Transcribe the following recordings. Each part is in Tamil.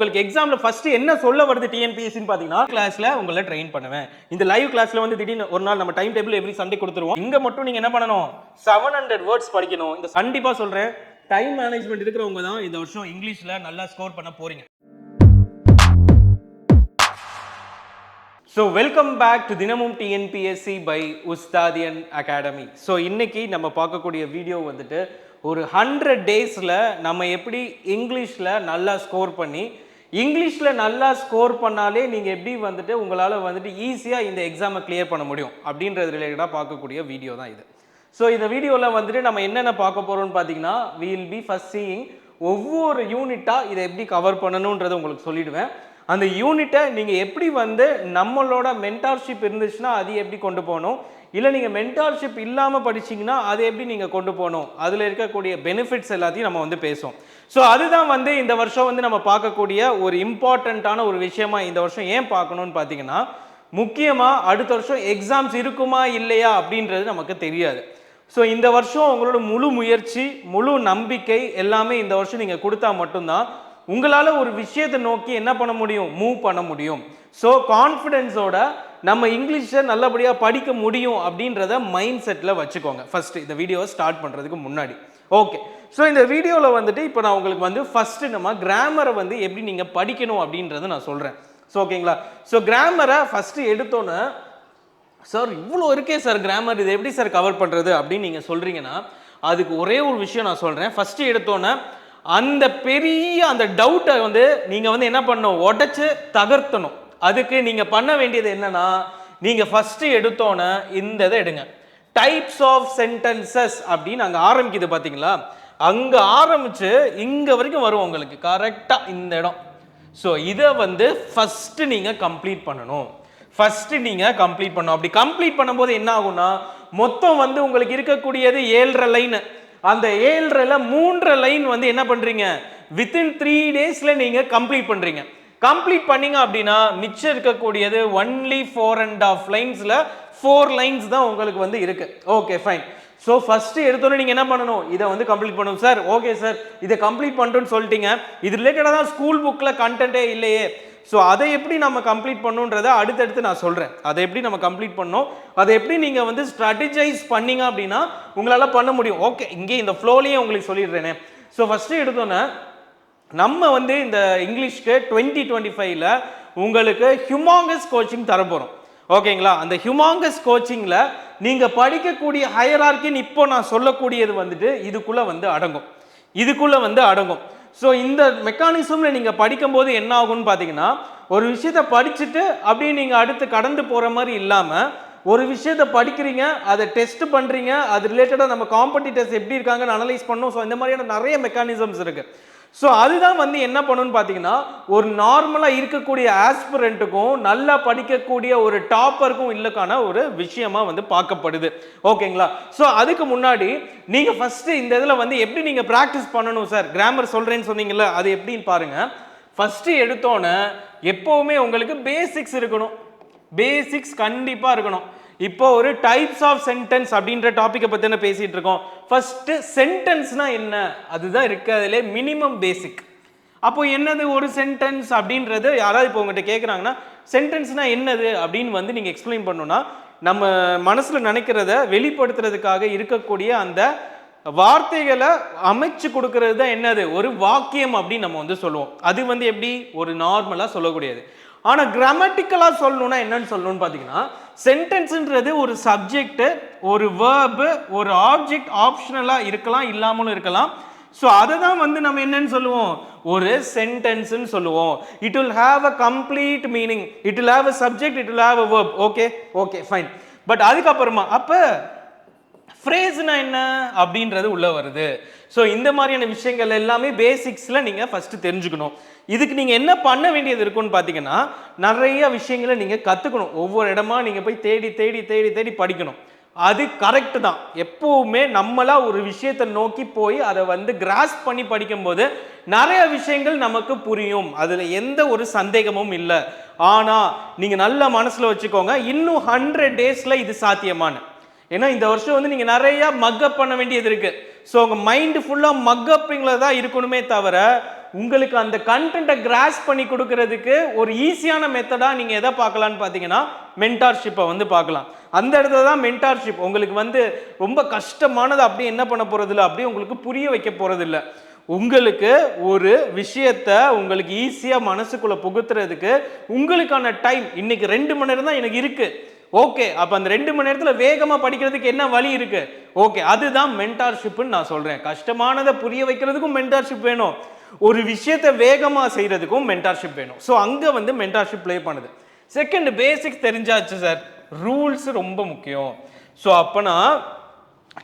உங்களுக்கு எக்ஸாம்ல ஃபர்ஸ்ட் என்ன சொல்ல வருது டிஎன்பிஎஸ்சின்னு பாத்தீங்கன்னா கிளாஸ்ல உங்களை ட்ரெயின் பண்ணுவேன். இந்த லைவ் கிளாஸ்ல வந்து திடீர்னு ஒரு நாள் நம்ம டைம் டேபிள் எவ்ரி சண்டே கொடுத்துருவோம். இங்க மட்டும் நீங்க என்ன பண்ணணும், 700 வேர்ட்ஸ் படிக்கணும். இந்த கண்டிப்பா சொல்றேன், டைம் மேனேஜ்மெண்ட் இருக்கிறவங்க தான் இந்த வருஷம் இங்கிலீஷ்ல நல்லா ஸ்கோர் பண்ண போறீங்க. ஸோ வெல்கம் பேக் டு தினமும் TNPSC by Ustadian academy. So இன்னைக்கு நம்ம பார்க்கக்கூடிய வீடியோ வந்துட்டு ஒரு 100 டேஸில் நம்ம எப்படி இங்கிலீஷில் நல்லா ஸ்கோர் பண்ணி, இங்கிலீஷில் நல்லா ஸ்கோர் பண்ணாலே நீங்கள் எப்படி வந்துட்டு உங்களால் வந்துட்டு ஈஸியாக இந்த எக்ஸாமை கிளியர் பண்ண முடியும் அப்படின்றது ரிலேட்டடாக பார்க்கக்கூடிய வீடியோ தான் இது. ஸோ இந்த வீடியோவில் வந்துட்டு நம்ம என்னென்ன பார்க்க போகிறோம்னு பார்த்தீங்கன்னா, we will be first seeing ஒவ்வொரு யூனிட்டாக இதை எப்படி கவர் பண்ணணுன்றதை உங்களுக்கு சொல்லிடுவேன். அந்த யூனிட்டை நீங்கள் எப்படி வந்து நம்மளோட மென்டார்ஷிப் இருந்துச்சுன்னா அது எப்படி கொண்டு போகணும், இல்லை நீங்கள் மென்டார்ஷிப் இல்லாமல் படிச்சிங்கன்னா அதை எப்படி நீங்கள் கொண்டு போகணும், அதில் இருக்கக்கூடிய பெனிஃபிட்ஸ் எல்லாத்தையும் நம்ம வந்து பேசுவோம். ஸோ அதுதான் வந்து இந்த வருஷம் வந்து நம்ம பார்க்கக்கூடிய ஒரு இம்பார்ட்டண்ட்டான ஒரு விஷயமா இந்த வருஷம் ஏன் பார்க்கணும்னு பார்த்தீங்கன்னா, முக்கியமாக அடுத்த வருஷம் எக்ஸாம்ஸ் இருக்குமா இல்லையா அப்படின்றது நமக்கு தெரியாது. ஸோ இந்த வருஷம் உங்களோட முழு முயற்சி, முழு நம்பிக்கை எல்லாமே இந்த வருஷம் நீங்கள் கொடுத்தா மட்டும்தான் உங்களால் ஒரு விஷயத்தை நோக்கி என்ன பண்ண முடியும், மூவ் பண்ண முடியும். ஸோ கான்ஃபிடென்ஸோட நம்ம இங்கிலீஷை நல்லபடியாக படிக்க முடியும் அப்படின்றத மைண்ட் செட்டில் வச்சுக்கோங்க ஃபஸ்ட்டு இந்த வீடியோவை ஸ்டார்ட் பண்ணுறதுக்கு முன்னாடி. ஓகே, ஸோ இந்த வீடியோவில் வந்துட்டு இப்போ நான் உங்களுக்கு வந்து ஃபஸ்ட்டு நம்ம கிராமரை வந்து எப்படி நீங்கள் படிக்கணும் அப்படின்றத நான் சொல்கிறேன். ஸோ ஓகேங்களா, ஸோ கிராமரை ஃபஸ்ட்டு எடுத்தோன்னே, சார் இவ்வளோ இருக்கே சார் கிராமர், இது எப்படி சார் கவர் பண்ணுறது அப்படின்னு நீங்கள் சொல்கிறீங்கன்னா, அதுக்கு ஒரே ஒரு விஷயம் நான் சொல்கிறேன். ஃபஸ்ட்டு எடுத்தோன்னே அந்த பெரிய அந்த டவுட்டை வந்து நீங்கள் வந்து என்ன பண்ணணும், உடச்சி தகர்த்தணும். அதுக்கு நீங்கள் பண்ண வேண்டியது என்னன்னா, நீங்கள் ஃபஸ்ட்டு எடுத்தோன்னே இந்த இதை எடுங்க, டைப்ஸ் ஆஃப் சென்டென்சஸ் அப்படின்னு அங்கே ஆரம்பிக்குது பார்த்தீங்களா, அங்கே ஆரம்பித்து இங்கே வரைக்கும் வரும் உங்களுக்கு கரெக்டாக இந்த இடம். ஸோ இதை வந்து ஃபஸ்ட்டு நீங்கள் கம்ப்ளீட் பண்ணணும். அப்படி கம்ப்ளீட் பண்ணும்போது என்ன ஆகும்னா, மொத்தம் வந்து உங்களுக்கு இருக்கக்கூடியது 7.5 லைன். அந்த 7.5ல 3 லைன் வந்து என்ன பண்றீங்க, வித்தின் 3 டேஸ்ல நீங்க கம்ப்ளீட் பண்றீங்க. கம்ப்ளீட் பண்ணீங்க அப்படின்னா மிச்சம் இருக்கக்கூடியது ஒன்லி 4.5 லைன்ஸ்ல 4 லைன்ஸ் தான் உங்களுக்கு வந்து இருக்கு. Okay fine. ஸோ ஃபர்ஸ்ட் எடுத்தோன்னே நீங்க என்ன பண்ணணும், இதை வந்து கம்ப்ளீட் பண்ணணும். சார் ஓகே சார் இதை கம்ப்ளீட் பண்ணுறேன்னு சொல்லிட்டீங்க, இது ரிலேட்டடாக தான் ஸ்கூல் புக்கில் கண்டென்ட்டே இல்லையே. ஸோ அதை எப்படி நம்ம கம்ப்ளீட் பண்ணணுன்றதை அடுத்தடுத்து நான் சொல்கிறேன். அதை எப்படி நம்ம கம்ப்ளீட் பண்ணணும், அதை எப்படி நீங்கள் வந்து ஸ்ட்ராட்டஜைஸ் பண்ணீங்க அப்படின்னா உங்களால் பண்ண முடியும். ஓகே, இங்கே இந்த ஃப்ளோலையே உங்களுக்கு சொல்லிடுறேனே. ஸோ ஃபஸ்ட்டு எடுத்தோன்னே நம்ம வந்து இந்த இங்கிலீஷ்க்கு 2025ல் உங்களுக்கு ஹியூமாங்கஸ் கோச்சிங் தர போகிறோம். ஓகேங்களா, அந்த ஹியூமாங்கஸ் கோச்சிங்கில் நீங்கள் படிக்கக்கூடிய ஹையரார்க்கின்னு இப்போ நான் சொல்லக்கூடியது வந்துட்டு இதுக்குள்ளே வந்து அடங்கும். ஸோ இந்த மெக்கானிசமில் நீங்கள் படிக்கும்போது என்ன ஆகும்னு பார்த்தீங்கன்னா, ஒரு விஷயத்தை படிச்சுட்டு அப்படியே நீங்கள் அடுத்து கடந்து போகிற மாதிரி இல்லாமல், ஒரு விஷயத்தை படிக்கிறீங்க, அதை டெஸ்ட் பண்ணுறீங்க, அது ரிலேட்டடாக நம்ம காம்படிட்டர்ஸ் எப்படி இருக்காங்கன்னு அனலைஸ் பண்ணணும். ஸோ இந்த மாதிரியான நிறைய மெக்கானிசம்ஸ் இருக்குது. ஸோ அதுதான் வந்து என்ன பண்ணணும்னு பார்த்தீங்கன்னா, ஒரு நார்மலாக இருக்கக்கூடிய ஆஸ்பிரண்ட்டுக்கும் நல்லா படிக்கக்கூடிய ஒரு டாப்பருக்கும் இல்லக்கான ஒரு விஷயமா வந்து பார்க்கப்படுது. ஓகேங்களா, ஸோ அதுக்கு முன்னாடி நீங்கள் ஃபஸ்ட்டு இந்த இதில் வந்து எப்படி நீங்கள் ப்ராக்டிஸ் பண்ணணும். சார் கிராமர் சொல்கிறேன்னு சொன்னீங்கல்ல, அது எப்படின்னு பாருங்கள். ஃபஸ்ட்டு எடுத்தோன்னே எப்போவுமே உங்களுக்கு பேசிக்ஸ் இருக்கணும். பேசிக்ஸ் கண்டிப்பாக இருக்கணும். இப்போ ஒரு டைப்ஸ் ஆஃப் சென்டென்ஸ் அப்படின்ற டாப்பிக்கை பற்றி என்ன பேசிகிட்டு இருக்கோம். ஃபஸ்ட்டு சென்டென்ஸ்னா என்ன, அதுதான் இருக்கிறதுலே மினிமம் பேசிக். அப்போ என்னது ஒரு சென்டென்ஸ் அப்படின்றது, யாராவது இப்போ உங்கள்கிட்ட கேட்குறாங்கன்னா சென்டென்ஸ்னா என்னது அப்படின்னு வந்து நீங்கள் எக்ஸ்பிளைன் பண்ணணும்னா, நம்ம மனசில் நினைக்கிறத வெளிப்படுத்துறதுக்காக இருக்கக்கூடிய அந்த வார்த்தைகளை அமைச்சு கொடுக்கறது தான் என்னது, ஒரு வாக்கியம் அப்படின்னு நம்ம வந்து சொல்லுவோம். அது வந்து எப்படி ஒரு நார்மலாக சொல்லக்கூடியது. ஆனால் கிராமட்டிக்கலாக சொல்லணும்னா என்னன்னு சொல்லணும்னு பார்த்தீங்கன்னா, சென்டென்ஸுன்றது ஒரு சப்ஜெக்ட், ஒரு வேர்பு, ஒரு ஆப்ஜெக்ட் ஆப்ஷனலாக இருக்கலாம், இல்லாமலும் இருக்கலாம். ஸோ அதை தான் வந்து நம்ம என்னன்னு சொல்லுவோம், ஒரு சென்டென்ஸ்ன்னு சொல்லுவோம். It will have a complete meaning, it will have a subject, it will have a verb. Okay fine. But அதுக்கப்புறமா அப்போ ஃப்ரேஸ்னா என்ன அப்படின்றது உள்ள வருது. ஸோ இந்த மாதிரியான விஷயங்கள் எல்லாமே பேசிக்ஸில் நீங்கள் ஃபஸ்ட்டு தெரிஞ்சுக்கணும். இதுக்கு நீங்கள் என்ன பண்ண வேண்டியது இருக்குன்னு பார்த்தீங்கன்னா, நிறைய விஷயங்களை நீங்கள் கற்றுக்கணும். ஒவ்வொரு இடமா நீங்கள் போய் தேடி படிக்கணும். அது கரெக்டு தான். எப்போவுமே நம்மளா ஒரு விஷயத்தை நோக்கி போய் அதை வந்து கிராஸ் பண்ணி படிக்கும்போது நிறைய விஷயங்கள் நமக்கு புரியும். அதில் எந்த ஒரு சந்தேகமும் இல்லை. ஆனால் நீங்கள் நல்ல மனசில் வச்சுக்கோங்க, இன்னும் 100 டேஸில் இது சாத்தியமான. ஏன்னா இந்த வருஷம் வந்து நீங்கள் நிறைய மக்கப் பண்ண வேண்டியது இருக்குது. ஸோ உங்கள் மைண்டு ஃபுல்லாக மக்கப்பிங்கில் தான் இருக்கணுமே தவிர உங்களுக்கு அந்த கண்டென்ட்டை கிராஸ் பண்ணி கொடுக்கறதுக்கு ஒரு ஈஸியான மெத்தடா நீங்க எதை பார்க்கலாம்னு பார்த்தீங்கன்னா மென்டார்ஷிப்பை வந்து பார்க்கலாம். அந்த இடத்துல தான் மென்டார்ஷிப் உங்களுக்கு வந்து ரொம்ப கஷ்டமானது அப்படியே என்ன பண்ண போறது இல்லை, அப்படியே உங்களுக்கு புரிய வைக்க போறது இல்லை. உங்களுக்கு ஒரு விஷயத்த உங்களுக்கு ஈஸியா மனசுக்குள்ள புகுத்துறதுக்கு உங்களுக்கான டைம் இன்னைக்கு 2 மணி நேரம் தான் எனக்கு இருக்கு. ஓகே, அப்ப அந்த 2 மணி நேரத்துல வேகமா படிக்கிறதுக்கு என்ன வழி இருக்கு? ஓகே, அதுதான் மென்டார்ஷிப்னு நான் சொல்றேன். கஷ்டமானதை புரிய வைக்கிறதுக்கும் மென்டார்ஷிப் வேணும், ஒரு விஷயத்தை வேகமா செய்யறதுக்கும் மென்டார்ஷிப் வேணும். ஸோ அங்க வந்து மென்டார்ஷிப் ப்ளே பண்ணுது. செகண்ட், பேசிக்ஸ் தெரிஞ்சாச்சு சார், ரூல்ஸ் ரொம்ப முக்கியம். ஸோ அப்பனா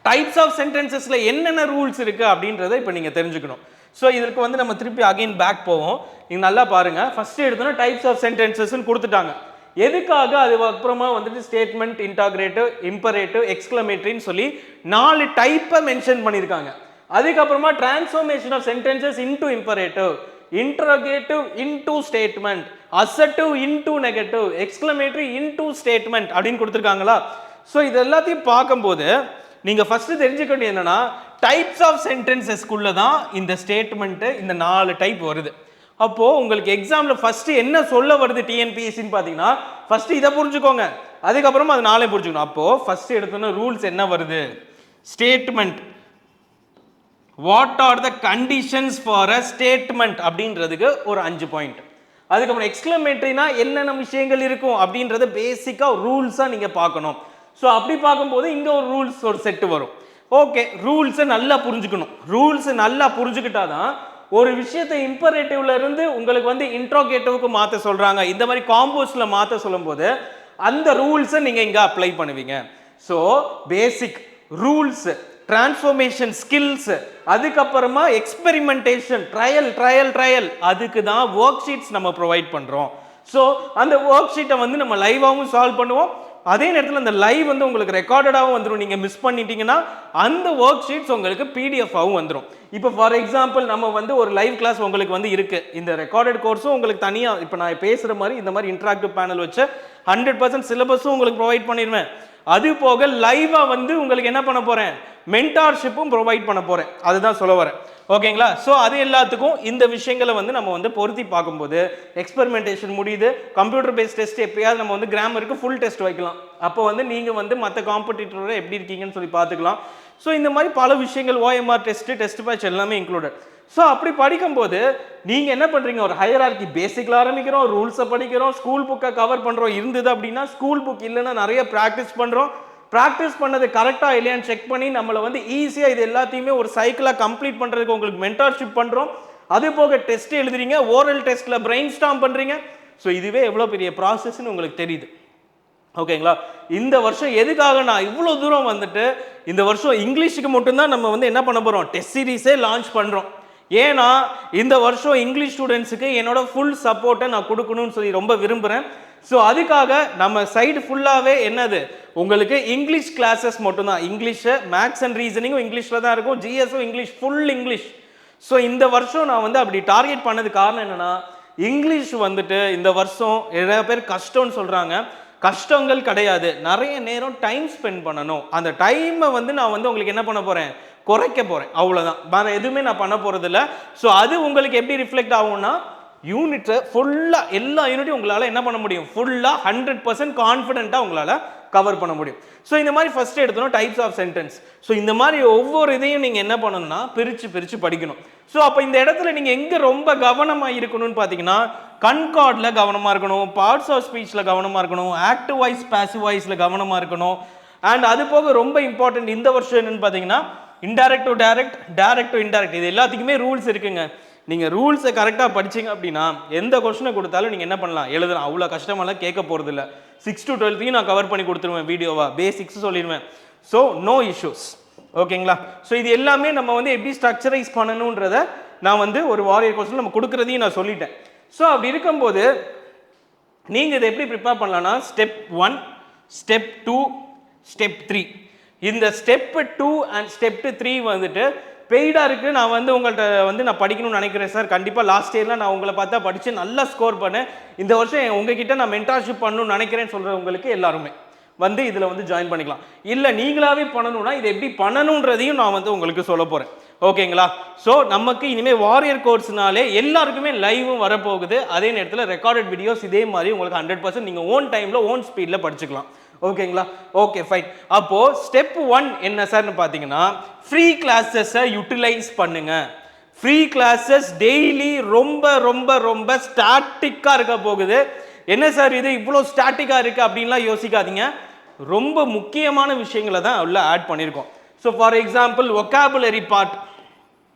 டைப்ஸ் ஆஃப் சென்டென்சஸ்ல என்னென்ன ரூல்ஸ் இருக்கு அப்படின்றத இப்போ நீங்க தெரிஞ்சுக்கணும். ஸோ இதற்கு வந்து நம்ம திருப்பி அகைன் பேக் போவோம். நீங்க நல்லா பாருங்க, ஃபர்ஸ்ட் எடுத்தோன்னா டைப்ஸ் ஆஃப் சென்டென்சஸ்ன்னு கொடுத்துட்டாங்க. எதுக்காக? அது அப்புறமா வந்துட்டு ஸ்டேட்மெண்ட், இன்டகிரேட்டிவ், இம்பரேட்டிவ், எக்ஸ்கிளமேட்டரின்னு சொல்லி 4 டைப்பை மென்ஷன் பண்ணியிருக்காங்க. அதுக்கப்புறமா transformation of sentences into imperative, interrogative into statement, assertive into negative, exclamatory into statement அப்படின்னு கொடுத்துருக்காங்களா? ஸோ இது எல்லாத்தையும் பார்க்கும்போது நீங்க ஃபர்ஸ்ட் தெரிஞ்சுக்க வேண்டியது என்னன்னா, டைப்ஸ் ஆஃப் சென்டென்சஸ்க்குள்ள தான் இந்த ஸ்டேட்மெண்ட், இந்த 4 டைப் வருது. அப்போ உங்களுக்கு எக்ஸாம்ல ஃபர்ஸ்ட் என்ன சொல்ல வருது டிஎன்பிஎஸ்சின்னு பாத்தீங்கன்னா, ஃபர்ஸ்ட் இதை புரிஞ்சுக்கோங்க, அதுக்கப்புறமா அது 4 புரிஞ்சுக்கணும். அப்போ ஃபர்ஸ்ட் எடுத்தோன்னா ரூல்ஸ் என்ன வருது? Statement, what are the conditions for a statement அப்படின்றதுக்கு ஒரு 5 பாயிண்ட். அதுக்கப்புறம் எக்ஸ்கிளமேட்டரினா என்னென்ன விஷயங்கள் இருக்கும் அப்படின்றத பேசிக்கா ரூல்ஸா நீங்க பார்க்கணும். ஸோ அப்படி பார்க்கும்போது இங்க ஒரு ரூல்ஸ் ஒரு செட்டு வரும். ஓகே, ரூல்ஸை நல்லா புரிஞ்சுக்கணும். ரூல்ஸ் நல்லா புரிஞ்சுக்கிட்டாதான் ஒரு விஷயத்தை இம்பரேட்டிவ்ல இருந்து உங்களுக்கு வந்து இன்ட்ரோகேட்டிவ்க்கு மாற்ற சொல்றாங்க, இந்த மாதிரி காம்போஸ்ட்ல மாற்ற சொல்லும் போது அந்த ரூல்ஸை நீங்க இங்க அப்ளை பண்ணுவீங்க. So basic rules, transformation skills, அதுக்கப்புறமா எக்ஸ்பெரிமெண்டேஷன், ட்ரையல், அதுக்கு தான் ஒர்க் ஷீட்ஸ் நம்ம ப்ரொவைட் பண்றோம். ஸோ அந்த ஒர்க் ஷீட்டை வந்து நம்ம லைவாகவும் சால்வ் பண்ணுவோம், அதே நேரத்தில் அந்த லைவ் வந்து உங்களுக்கு ரெக்கார்டடாகவும் வந்துடும். நீங்கள் மிஸ் பண்ணிட்டீங்கன்னா அந்த ஒர்க் ஷீட்ஸ் உங்களுக்கு பிடிஎஃபாகவும் வந்துடும். இப்போ ஃபார் எக்ஸாம்பிள் நம்ம வந்து ஒரு லைவ் கிளாஸ் உங்களுக்கு வந்து இருக்கு, இந்த ரெக்கார்டட் கோர்ஸும் உங்களுக்கு தனியாக இப்போ நான் பேசுகிற மாதிரி இந்த மாதிரி இன்ட்ராக்டிவ் பேனல் வச்சு 100% சிலபஸும் உங்களுக்கு ப்ரொவைட் பண்ணிடுவேன். அது போக லைவா வந்து உங்களுக்கு என்ன பண்ண போறேன், மென்டார்ஷிப்பும் ப்ரொவைட் பண்ண போறேன், அதுதான் சொல்ல வரேன். ஓகேங்களா? ஸோ அது எல்லாத்துக்கும் இந்த விஷயங்களை வந்து நம்ம வந்து பொருத்தி பார்க்கும்போது எக்ஸ்பெரிமெண்டேஷன் முடியுது. கம்ப்யூட்டர் பேஸ்ட் டெஸ்ட் எப்பயாவது நம்ம வந்து கிராமருக்கு ஃபுல் டெஸ்ட் வைக்கலாம். அப்போ வந்து நீங்க வந்து மற்ற காம்படிட்டரோட எப்படி இருக்கீங்கன்னு சொல்லி பார்த்துக்கலாம். ஸோ இந்த மாதிரி பல விஷயங்கள், OMR டெஸ்ட் பேட்ச் எல்லாமே இன்க்ளூடட். ஸோ அப்படி படிக்கும்போது நீங்க என்ன பண்றீங்க, ஒரு ஹையரார்கி பேசிக்ல ஆரம்பிக்கிறோம், ரூல்ஸை படிக்கிறோம், ஸ்கூல் புக்கை கவர் பண்றோம். இருந்தது அப்படின்னா ஸ்கூல் புக் இல்லைன்னா நிறைய ப்ராக்டிஸ் பண்றோம். ப்ராக்டிஸ் பண்ணது கரெக்டா இல்லையான்னு செக் பண்ணி நம்மளை வந்து ஈஸியா இது எல்லாத்தையுமே ஒரு சைக்கிளா கம்ப்ளீட் பண்றதுக்கு உங்களுக்கு மென்டார்ஷிப் பண்றோம். அது போக டெஸ்ட் எழுதுறீங்க, ஓரல் டெஸ்ட்ல பிரெயின் ஸ்டார்ம் பண்றீங்க. ஸோ இதுவே எவ்வளவு பெரிய ப்ராசஸ்ன்னு உங்களுக்கு தெரியுது. ஓகேங்களா? இந்த வருஷம் எதுக்காக நான் இவ்வளோ தூரம் வந்துட்டு இந்த வருஷம் இங்கிலீஷுக்கு மட்டும்தான் நம்ம வந்து என்ன பண்ண போறோம், டெஸ்ட் சீரீஸே லான்ச் பண்றோம். ஏன்னா இந்த வருஷம் இங்கிலீஷ் ஸ்டூடெண்ட்ஸுக்கு என்னோட ஃபுல் சப்போர்ட்டை நான் கொடுக்கணும்னு சொல்லி ரொம்ப விரும்புகிறேன். ஸோ அதுக்காக நம்ம சைடு ஃபுல்லாகவே என்னது, உங்களுக்கு இங்கிலீஷ் கிளாஸஸ் மட்டும்தான். இங்கிலீஷு, மேக்ஸ் அண்ட் ரீசனிங்கும் இங்கிலீஷில் தான் இருக்கும், ஜிஎஸும் இங்கிலீஷ், ஃபுல் இங்கிலீஷ். ஸோ இந்த வருஷம் நான் வந்து அப்படி டார்கெட் பண்ணது காரணம் என்னன்னா, இங்கிலீஷ் வந்துட்டு இந்த வருஷம் நிறைய பேர் கஷ்டம்னு சொல்கிறாங்க. கஷ்டங்கள் கிடையாது, நிறைய நேரம் டைம் ஸ்பெண்ட் பண்ணணும். அந்த டைமை வந்து நான் வந்து உங்களுக்கு என்ன பண்ண போகிறேன், குறைக்க போகிறேன், அவ்வளோதான். வேறு எதுவுமே நான் பண்ண போகிறது இல்லை. ஸோ அது உங்களுக்கு எப்படி ரிஃப்ளெக்ட் ஆகும்னா, யூனிட்டை ஃபுல்லாக எல்லா யூனிட்டையும் உங்களால் என்ன பண்ண முடியும், ஃபுல்லாக 100% கான்ஃபிடென்ட்டாக உங்களால் கவர் பண்ண முடியும். ஸோ இந்த மாதிரி ஃபர்ஸ்ட் எடுத்தோம் டைப்ஸ் ஆஃப் சென்டென்ஸ். ஸோ இந்த மாதிரி ஒவ்வொரு இதையும் நீங்கள் என்ன பண்ணணும்னா பிரித்து படிக்கணும். ஸோ அப்போ இந்த இடத்துல நீங்கள் எங்கே ரொம்ப கவனமாக இருக்கணும்னு பார்த்தீங்கன்னா, கன்கார்டில் கவனமாக இருக்கணும், பார்ட்ஸ் ஆஃப் ஸ்பீச்சில் கவனமாக இருக்கணும், ஆக்டிவ் வாய்ஸ் பாசிவ் வாய்ஸில் கவனமாக இருக்கணும். அண்ட் அது போக ரொம்ப இம்பார்ட்டன்ட் இந்த வருஷம் என்னன்னு பார்த்தீங்கன்னா, indirect to direct, direct to indirect, இது எல்லாத்துக்குமே ரூல்ஸ் இருக்குங்க. நீங்கள் ரூல்ஸை கரெக்டாக படிச்சிங்க அப்படின்னா எந்த கொஸ்டினை கொடுத்தாலும் நீங்கள் என்ன பண்ணலாம், எழுதலாம். அவ்வளோ கஷ்டமெல்லாம் கேட்க போகிறது இல்லை. 6 to 12 நான் கவர் பண்ணி கொடுத்துருவேன் வீடியோவா, பேசிக்ஸ் சொல்லிடுவேன். So no issues. ஓகேங்களா? ஸோ இது எல்லாமே நம்ம வந்து எப்படி ஸ்ட்ரக்சரைஸ் பண்ணணுன்றத நான் வந்து ஒரு வாரியர் கொஸ்டின் நம்ம கொடுக்குறதையும் நான் சொல்லிட்டேன். ஸோ அப்படி இருக்கும்போது நீங்கள் இதை எப்படி ப்ரிப்பேர் பண்ணலாம்னா, ஸ்டெப் 1, ஸ்டெப் 2, ஸ்டெப் 3. இந்த ஸ்டெப் 2 அண்ட் ஸ்டெப் 3 வந்துட்டு பெய்டாக இருக்குது. நான் வந்து உங்கள்கிட்ட வந்து நான் படிக்கணும்னு நினைக்கிறேன் சார். கண்டிப்பாக லாஸ்ட் இயரில் நான் உங்களை பார்த்தா படித்து நல்லா ஸ்கோர் பண்ணேன், இந்த வருஷம் உங்ககிட்ட நான் மென்டார்ஷிப் பண்ணணும்னு நினைக்கிறேன்னு சொல்கிறவங்களுக்கு எல்லாருமே வந்து இதில் வந்து ஜாயின் பண்ணிக்கலாம். இல்லை நீங்களாவே பண்ணணும்னா இது எப்படி பண்ணணுன்றதையும் நான் வந்து உங்களுக்கு சொல்ல போகிறேன். ஓகேங்களா? ஸோ நமக்கு இனிமேல் வாரியர் கோர்ஸ்னாலே எல்லாருக்குமே லைவும் வரப்போகுது. அதே நேரத்தில் ரெக்கார்டட் வீடியோஸ் இதே மாதிரி உங்களுக்கு 100% நீங்கள் ஓன் டைமில் ஓன் ஸ்பீடில் படிச்சுக்கலாம். ஓகேங்களா? Okay fine. அப்போ ஸ்டெப் 1 என்ன சார்னு பார்த்தீங்கன்னா, ஃப்ரீ கிளாஸஸை யூட்டிலைஸ் பண்ணுங்க. ஃப்ரீ கிளாஸஸ் டெய்லி ரொம்ப ரொம்ப ரொம்ப ஸ்டாட்டிக்காக இருக்க போகுது. என்ன சார் இது இவ்வளோ ஸ்டாட்டிக்காக இருக்குது அப்படின்லாம் யோசிக்காதீங்க. ரொம்ப முக்கியமான விஷயங்களை தான் உள்ள ஆட் பண்ணியிருக்கோம். So for example vocabulary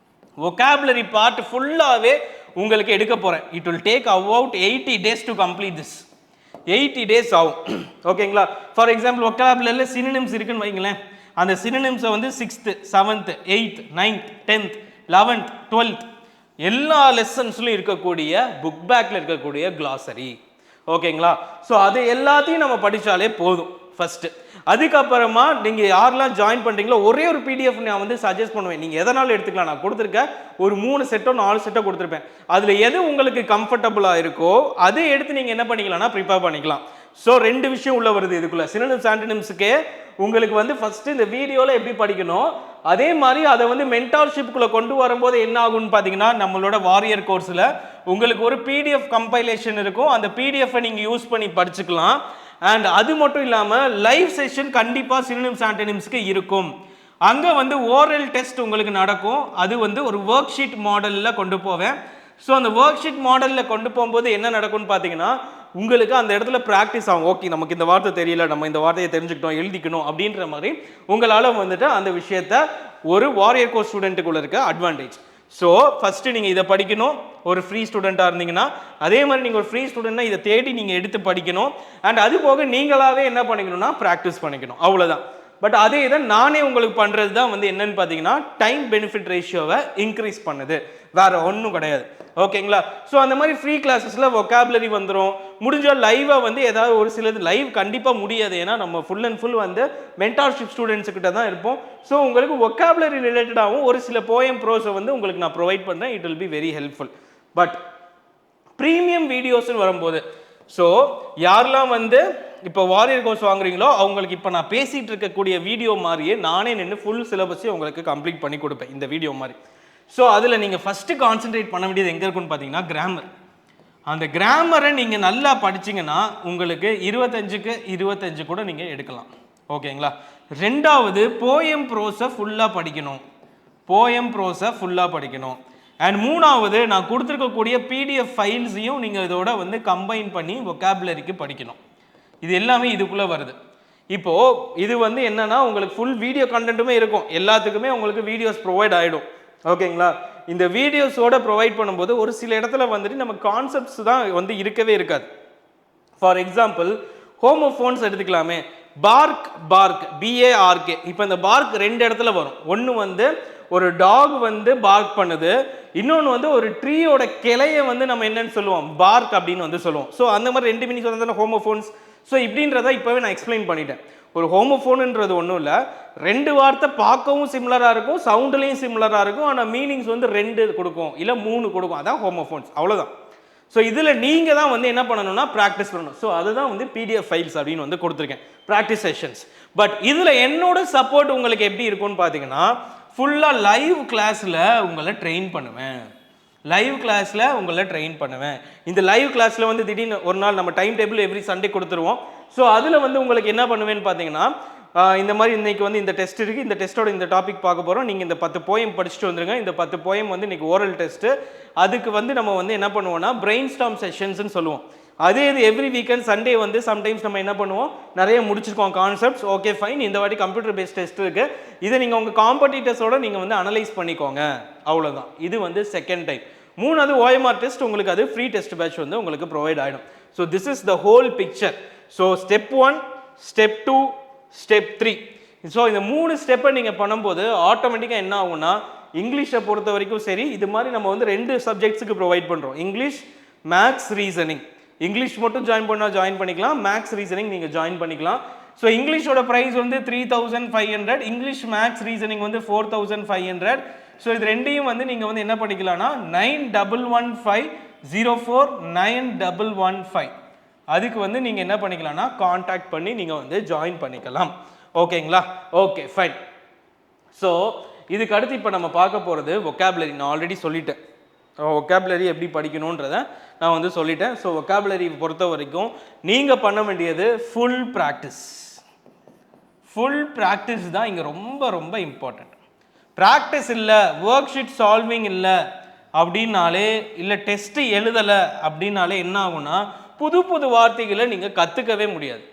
part ஃபுல்லாகவே உங்களுக்கு எடுக்க போகிறேன். It will take about 80 days to complete this. 80 days ஆகும். ஓகேங்களா? ஃபார் எக்ஸாம்பிள் ஒகாபுலரியில் சினினிம்ஸ் இருக்குன்னு வைங்களேன். அந்த சினினிம்ஸை வந்து 6th 7th 8th 9th 10th 11th 12th எல்லா லெசன்ஸ்லையும் இருக்கக்கூடிய புக் பேக்கில் இருக்கக்கூடிய கிளாசரி. ஓகேங்களா? ஸோ அது எல்லாத்தையும் நம்ம படித்தாலே போதும் ஃபர்ஸ்ட். அதுக்கப்புறமா நீங்கள் யாரெல்லாம் ஜாயின் பண்ணுறீங்களோ ஒரே ஒரு பிடிஎஃப் நான் வந்து சஜஸ்ட் பண்ணுவேன். நீங்கள் எதனாலும் எடுத்துக்கலாம். நான் கொடுத்துருக்கேன் ஒரு 3 செட்டோ 4 செட்டோ கொடுத்துருப்பேன். அதில் எது உங்களுக்கு கம்ஃபர்டபுளாக இருக்கோ அதை எடுத்து நீங்கள் என்ன பண்ணிக்கலாம்னா ப்ரிப்பேர் பண்ணிக்கலாம். ஸோ 2 விஷயம் உள்ள வருது இதுக்குள்ள. சினோனிம்ஸ் ஆன்டோனிம்ஸுக்கே உங்களுக்கு வந்து ஃபர்ஸ்ட் இந்த வீடியோவில் எப்படி படிக்கணும், அதே மாதிரி அதை வந்து மென்டார்ஷிப்புக்குள்ளே கொண்டு வரும்போது என்ன ஆகும்னு பார்த்தீங்கன்னா, நம்மளோட வாரியர் கோர்ஸில் உங்களுக்கு ஒரு பிடிஎஃப் கம்பைலேஷன் இருக்கும். அந்த பிடிஎஃப்பை நீங்கள் யூஸ் பண்ணி படிச்சுக்கலாம். அண்ட் அது மட்டும் இல்லாமல் லைவ் செஷன் கண்டிப்பாக சினோனிம்ஸ் ஆன்டோனிம்ஸ்க்கு இருக்கும். அங்கே வந்து ஓரல் டெஸ்ட் உங்களுக்கு நடக்கும். அது வந்து ஒரு ஒர்க் ஷீட் மாடலில் கொண்டு போவேன். ஸோ அந்த ஒர்க் ஷீட் மாடலில் கொண்டு போகும்போது என்ன நடக்கும்னு பார்த்தீங்கன்னா, உங்களுக்கு அந்த இடத்துல ப்ராக்டிஸ் ஆகும். ஓகே நமக்கு இந்த வார்த்தை தெரியல, நம்ம இந்த வார்த்தையை தெரிஞ்சுக்கிட்டோம், எழுதிக்கணும் அப்படின்ற மாதிரி உங்களால் வந்துட்டு அந்த விஷயத்த ஒரு வாரியர் கோர்ஸ் ஸ்டூடெண்ட்டுக்குள்ள இருக்க அட்வான்டேஜ். ஸோ ஃபஸ்ட்டு நீங்கள் இதை படிக்கணும். ஒரு ஃப்ரீ ஸ்டூடெண்ட்டாக இருந்தீங்கன்னா அதே மாதிரி நீங்கள் ஒரு ஃப்ரீ ஸ்டூடெண்ட்னா இதை தேடி நீங்கள் எடுத்து படிக்கணும். அண்ட் அது போக நீங்களாகவே என்ன பண்ணிக்கணும்னா ப்ராக்டிஸ் பண்ணிக்கணும். அவ்வளோதான். பட் அதே இதை நானே உங்களுக்கு பண்ணுறது தான் வந்து என்னன்னு பார்த்தீங்கன்னா டைம் பெனிஃபிட் ரேஷியோவை இன்க்ரீஸ் பண்ணுது, வேற ஒன்றும் கிடையாது. ஓகேங்களா? ஸோ அந்த மாதிரி ஃப்ரீ கிளாஸஸில் ஒகாபுலரி வந்துடும். முடிஞ்சால் லைவாக வந்து ஏதாவது ஒரு சிலது லைவ் கண்டிப்பாக முடியாது. ஏன்னா நம்ம ஃபுல் அண்ட் ஃபுல் வந்து மென்டார்ஷிப் ஸ்டூடெண்ட்ஸுக்கிட்ட தான் இருப்போம். ஸோ உங்களுக்கு ஒகாபுலரி ரிலேட்டடாகவும் ஒரு சில போயம் ப்ரோஸை வந்து உங்களுக்கு நான் ப்ரொவைட் பண்ணுறேன். It will be very helpful. But premium வீடியோஸ்ன்னு வரும்போது, ஸோ யாரெல்லாம் வந்து இப்போ வாரியர் கோர்ஸ் வாங்குறீங்களோ அவங்களுக்கு இப்போ நான் பேசிகிட்டு இருக்கக்கூடிய வீடியோ மாதிரியே நானே நின்று ஃபுல் சிலபஸையும் உங்களுக்கு கம்ப்ளீட் பண்ணி கொடுப்பேன் இந்த வீடியோ மாதிரி. ஸோ அதில் நீங்கள் ஃபஸ்ட்டு கான்சென்ட்ரேட் பண்ண வேண்டியது எங்கே இருக்குன்னு பார்த்தீங்கன்னா கிராமர். அந்த கிராமரை நீங்கள் நல்லா படிச்சிங்கன்னா உங்களுக்கு 25க்கு 25 கூட நீங்கள் எடுக்கலாம். ஓகேங்களா? ரெண்டாவது போயம் ப்ரோஸை ஃபுல்லாக படிக்கணும். அண்ட் மூணாவது நான் கொடுத்துருக்கக்கூடிய பிடிஎஃப் ஃபைல்ஸையும் நீங்கள் இதோட வந்து கம்பைன் பண்ணி ஒகாபுலரிக்கு படிக்கணும். இது எல்லாமே இதுக்குள்ளே வருது. இப்போது இது வந்து என்னன்னா உங்களுக்கு ஃபுல் வீடியோ கண்டென்ட்டுமே இருக்கும். எல்லாத்துக்குமே உங்களுக்கு வீடியோஸ் ப்ரொவைட் ஆகிடும். ஓகேங்களா? இந்த வீடியோஸோட ப்ரொவைட் பண்ணும்போது ஒரு சில இடத்துல வந்துட்டு நம்ம கான்செப்ட்ஸ் தான் வந்து இருக்கவே இருக்காது. ஃபார் எக்ஸாம்பிள் ஹோமோஃபோன்ஸ் எடுத்துக்கலாமே. Bark BARK. இப்போ இந்த பார்க் 2 இடத்துல வரும். ஒன்று வந்து ஒரு டாக் வந்து பார்க் பண்ணுது, இன்னொன்று வந்து ஒரு ட்ரீயோட கிளையை வந்து நம்ம என்னன்னு சொல்லுவோம், பார்க் அப்படின்னு வந்து சொல்லுவோம். ஸோ அந்த மாதிரி 2 மீனிங்ஸ் வந்து ஹோமோஃபோன்ஸ். ஸோ இப்படின்றத இப்போவே நான் எக்ஸ்பிளைன் பண்ணிட்டேன். ஒரு ஹோமோஃபோனுன்றது ஒன்றும் இல்லை, 2 வார்த்தை பார்க்கவும் சிமிலராக இருக்கும், சவுண்ட்லேயும் சிமிலராக இருக்கும், ஆனால் மீனிங்ஸ் வந்து 2 கொடுக்கும் இல்லை 3 கொடுக்கும். அதான் ஹோமோஃபோன்ஸ், அவ்வளோதான். ஸோ இதில் நீங்கள் தான் வந்து என்ன பண்ணணும்னா ப்ராக்டிஸ் பண்ணணும். ஸோ அதுதான் வந்து பிடிஎஃப் ஃபைல்ஸ் அப்படின்னு வந்து கொடுத்துருக்கேன், ப்ராக்டிஸ் செஷன்ஸ். பட் இதில் என்னோட சப்போர்ட் உங்களுக்கு எப்படி இருக்கும்னு பார்த்தீங்கன்னா, ஃபுல்லாக லைவ் கிளாஸில் உங்களை ட்ரெயின் பண்ணுவேன். இந்த லைவ் கிளாஸில் வந்து திடீர்னு ஒரு நாள் நம்ம டைம் டேபிள் எவ்ரி சண்டே கொடுத்துருவோம். ஸோ அதில் வந்து உங்களுக்கு என்ன பண்ணுவேன்னு பார்த்தீங்கன்னா, இந்த மாதிரி இன்னைக்கு வந்து இந்த டெஸ்ட் இருக்குது, இந்த டெஸ்ட்டோட இந்த டாபிக் பார்க்க போகிறோம், நீங்கள் இந்த 10 போயம் படிச்சுட்டு வந்துருங்க. இந்த 10 போயம் வந்து இன்னைக்கு ஓரல் டெஸ்ட்டு. அதுக்கு வந்து நம்ம வந்து என்ன பண்ணுவோம்னா பிரெயின் ஸ்டார்ம் செஷன்ஸ்ன்னு சொல்லுவோம். அதே இது எவ்ரி வீக்கெண்ட் சண்டே வந்து சம்டைம்ஸ் நம்ம என்ன பண்ணுவோம், நிறைய முடிச்சிருக்கோம் கான்செப்ட்ஸ். ஓகே ஃபைன், இந்த வாட்டி கம்ப்யூட்டர் பேஸ்ட் டெஸ்ட் இருக்குது, இதை நீங்கள் உங்கள் காம்படிட்டர்ஸோட நீங்கள் வந்து அனலைஸ் பண்ணிக்கோங்க. அவ்வளோதான். இது வந்து செகண்ட் டைம். மூணாவது OMR டெஸ்ட், உங்களுக்கு அது ஃப்ரீ டெஸ்ட் பேட்ச் வந்து உங்களுக்கு ப்ரொவைட் ஆகிடும். So this is the whole picture. So step 1, step 2, step 3. So இந்த 3 ஸ்டெப்பை நீங்கள் பண்ணும்போது ஆட்டோமேட்டிக்காக என்ன ஆகும்னா, இங்கிலீஷை பொறுத்த வரைக்கும் சரி, இது மாதிரி நம்ம வந்து 2 சப்ஜெக்ட்ஸுக்கு ப்ரொவைட் பண்ணுறோம், இங்கிலீஷ், மேக்ஸ், ரீசனிங். இங்கிலீஷ் மட்டும் ஜாயின் பண்ணிக்கலாம், மேக்ஸ் ரீசனிங் நீங்கள் ஜாயின் பண்ணிக்கலாம். ஸோ இங்கிலீஷோட ப்ரைஸ் வந்து 3500, இங்கிலீஷ் மேக்ஸ் ரீசனிங் வந்து 4500. ஸோ இது ரெண்டையும் வந்து நீங்கள் வந்து என்ன பண்ணிக்கலாம்னா 9115049115 அதுக்கு வந்து நீங்கள் என்ன பண்ணிக்கலாம்னா கான்டாக்ட் பண்ணி நீங்கள் வந்து ஜாயின் பண்ணிக்கலாம். ஓகேங்களா? Okay fine. ஸோ இதுக்கு அடுத்து இப்போ நம்ம பார்க்க போகிறது vocabulary. நான் ஆல்ரெடி சொல்லிட்டேன் vocabulary எப்படி படிக்கணுன்றதை நான் வந்து சொல்லிட்டேன். ஸோ vocabulary பொறுத்த வரைக்கும் நீங்கள் பண்ண வேண்டியது ஃபுல் ப்ராக்டிஸ். ஃபுல் ப்ராக்டிஸ் தான் இங்கே ரொம்ப ரொம்ப இம்பார்ட்டண்ட். ப்ராக்டிஸ் இல்லை, ஒர்க் ஷீட் சால்விங் இல்லை அப்படின்னாலே, இல்லை டெஸ்ட்டு எழுதலை அப்படின்னாலே என்ன ஆகும்னா புது புது வார்த்தைகளை நீங்கள் கற்றுக்கவே முடியாது.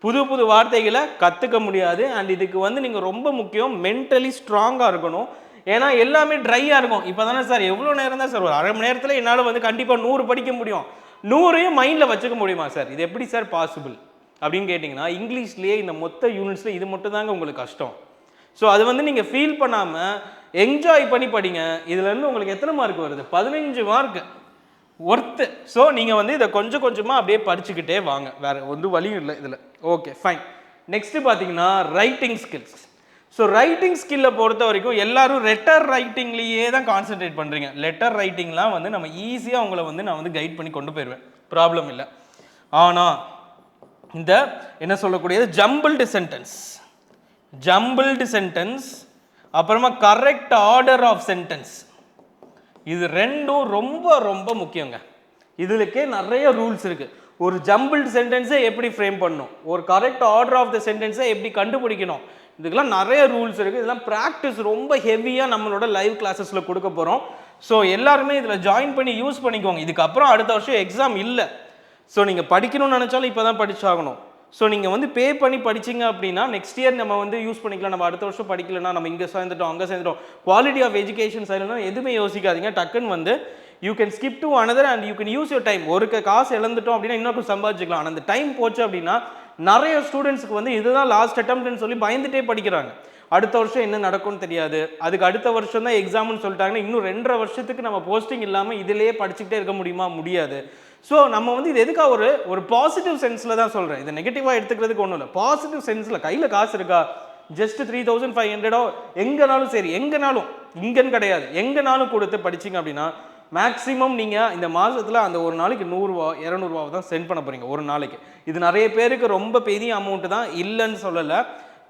புது புது வார்த்தைகளை கற்றுக்க முடியாது. அண்ட் இதுக்கு வந்து நீங்கள் ரொம்ப முக்கியம் மென்டலி ஸ்ட்ராங்காக இருக்கணும். ஏன்னா எல்லாமே ட்ரையாக இருக்கும். இப்போ தானே சார் எவ்வளோ நேரம் தான் சார், ஒரு அரை மணி நேரத்தில் என்னால் வந்து கண்டிப்பாக 100 படிக்க முடியும், 100ஐயும் மைண்டில் வச்சுக்க முடியுமா சார்? இது எப்படி சார் பாசிபிள் அப்படின்னு கேட்டிங்கன்னா, இங்கிலீஷ்லேயே இந்த மொத்த யூனிட்ஸில் இது மட்டும் தாங்க உங்களுக்கு கஷ்டம். ஸோ அது வந்து நீங்கள் ஃபீல் பண்ணாமல் என்ஜாய் பண்ணி படிங்க. இதுலேருந்து உங்களுக்கு எத்தனை மார்க் வருது? 15 மார்க் ஒர்த்து. ஸோ நீங்கள் வந்து இதை கொஞ்சம் கொஞ்சமாக அப்படியே படிச்சுக்கிட்டே வாங்க, வேறு வந்து வழியும் இல்லை இதில். Okay fine. நெக்ஸ்ட்டு பார்த்தீங்கன்னா ரைட்டிங் ஸ்கில்ஸ். ஸோ ரைட்டிங் ஸ்கில்லை பொறுத்த வரைக்கும் எல்லாரும் லெட்டர் ரைட்டிங்லேயே தான் கான்சென்ட்ரேட் பண்ணுறீங்க. லெட்டர் ரைட்டிங்லாம் வந்து நம்ம ஈஸியாக உங்களை வந்து நான் வந்து கைட் பண்ணி கொண்டு போயிடுவேன், ப்ராப்ளம் இல்லை. ஆனால் இந்த என்ன சொல்லக்கூடியது ஜம்பிள்டு சென்டென்ஸ், அப்புறமா கரெக்ட் ஆர்டர் ஆஃப் சென்டென்ஸ், இது ரெண்டும் ரொம்ப ரொம்ப முக்கியங்க. இதுலக்கே நிறைய ரூல்ஸ் இருக்கு. ஒரு ஜம்பிள்டு சென்டென்ஸை எப்படி ஃப்ரேம் பண்ணணும், ஒரு கரெக்ட் ஆர்டர் ஆஃப் த சென்டென்ஸை எப்படி கண்டுபிடிக்கணும், இதுக்கெல்லாம் நிறைய ரூல்ஸ் இருக்குது. இதெல்லாம் ப்ராக்டிஸ் ரொம்ப ஹெவியாக நம்மளோட லைவ் கிளாஸஸில் கொடுக்க போகிறோம். ஸோ எல்லாருமே இதில் ஜாயின் பண்ணி யூஸ் பண்ணிக்கோங்க. இதுக்கப்புறம் அடுத்த வருஷம் எக்ஸாம் இல்லை. ஸோ நீங்கள் படிக்கணும்னு நினச்சாலும் இப்போ தான் படிச்சாகணும். ஸோ நீங்கள் வந்து பே பண்ணி படிச்சிங்க அப்படின்னா நெக்ஸ்ட் இயர் நம்ம வந்து யூஸ் பண்ணிக்கலாம். நம்ம அடுத்த வருஷம் படிக்கலன்னா நம்ம இங்கே சேர்ந்துட்டோம் அங்கே சேர்ந்துட்டோம், குவாலிட்டி ஆஃப் எஜுகேஷன் சைடுனா எதுவுமே யோசிக்காதீங்க. டக்குன்னு வந்து you can skip to another and you can use your time. ஒரு காசு இழந்துட்டோம் அப்படின்னா இன்னொரு சம்பாதிச்சிக்கலாம். ஆனால் அந்த டைம் போச்சு அப்படின்னா நிறைய ஸ்டூடெண்ட்ஸ்க்கு வந்து இதுதான் லாஸ்ட் அட்டெம்ப்ட்னு சொல்லி பயந்துட்டே படிக்கிறாங்க. அடுத்த வருஷம் என்ன நடக்கும்னு தெரியாது, அதுக்கு அடுத்த வருஷம் தான் எக்ஸாம்னு சொல்லிட்டாங்கன்னா இன்னும் 2.5 வருஷத்துக்கு நம்ம போஸ்டிங் இல்லாமல் இதிலேயே படிச்சுக்கிட்டே இருக்க முடியுமா? முடியாது. ஸோ நம்ம வந்து இது எதுக்காக ஒரு பாசிட்டிவ் சென்ஸில் தான் சொல்கிறேன். இது நெகட்டிவாக எடுத்துக்கிறதுக்கு ஒன்றும் இல்லை. பாசிட்டிவ் சென்ஸில் கையில் காசு இருக்கா, ஜஸ்ட் 3500 எங்கேனாலும் சரி, எங்கேனாலும் இங்கன்னு கிடையாது, எங்கேனாலும் கொடுத்து படிச்சிங்க அப்படின்னா மேக்ஸிமம் நீங்கள் இந்த மாதத்தில் அந்த ஒரு நாளைக்கு 100 ரூபா 200 ரூபாவை தான் சென்ட் பண்ண போகிறீங்க ஒரு நாளைக்கு. இது நிறைய பேருக்கு ரொம்ப பெரிய அமௌண்ட்டு தான், இல்லைன்னு சொல்லலை.